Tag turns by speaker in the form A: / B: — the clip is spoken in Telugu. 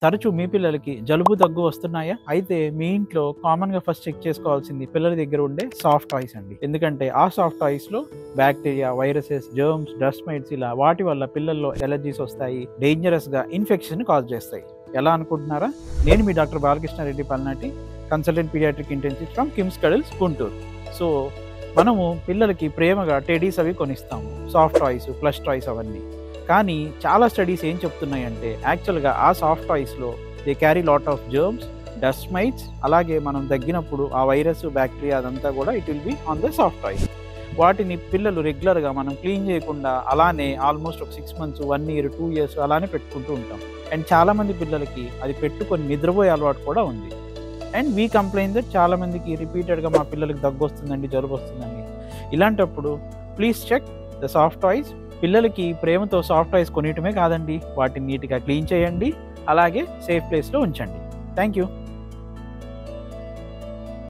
A: తరచూ మీ పిల్లలకి జలుబు, దగ్గు వస్తున్నాయా? అయితే మీ ఇంట్లో కామన్‌గా ఫస్ట్ చెక్ చేసుకోవాల్సింది పిల్లల దగ్గర ఉండే సాఫ్ట్ టాయ్స్ అండి. ఎందుకంటే ఆ సాఫ్ట్ టాయ్స్‌లో bacteria, viruses, germs, dust mites ఇలా వాటి వల్ల పిల్లల్లో అలర్జీస్ వస్తాయి. డేంజరస్‌గా ఇన్ఫెక్షన్‌ని కాజ్ చేస్తాయి. ఎలా అనుకుంటున్నారా? నేను మీ doctor Balakrishna Reddy Palnati, consultant pediatric intensive from KIMS cuddles, Guntur. So, మనము పిల్లలకి ప్రేమగా టెడ్డీస్ అవి కొనిస్తాము. సాఫ్ట్ టాయ్స్, ప్లష్ టాయ్స్ అవన్నీ. కానీ చాలా స్టడీస్ ఏం చెప్తున్నాయంటే యాక్చువల్‌గా ఆ సాఫ్ట్ టాయ్స్‌లో they carry lot of germs, dust mites, అలాగే మనం దగ్గినప్పుడు ఆ వైరస్, బాక్టీరియా అదంతా కూడా it will be on the soft toys. వాటిని పిల్లలు రెగ్యులర్‌గా మనం క్లీన్ చేయకుండా అలానే ఆల్మోస్ట్ ఒక 6 మంత్స్, 1 ఇయర్, 2 ఇయర్స్ అలానే పెట్టుకుంటూ ఉంటాం. అండ్ చాలామంది పిల్లలకి అది పెట్టుకొని నిద్రపోయే అలవాటు కూడా ఉంది. అండ్ వీ కంప్లెయిన్ దట్ చాలామందికి రిపీటెడ్‌గా మా పిల్లలకి దగ్గొస్తుందండి, జలుబొస్తుందండి. ఇలాంటప్పుడు please check the soft toys. పిల్లలకి ప్రేమతో సాఫ్ట్ టాయ్స్ కొనియటమే కాదండి, వాటిని నీట్‌గా క్లీన్ చేయండి. అలాగే సేఫ్ ప్లేస్‌లో ఉంచండి. Thank you.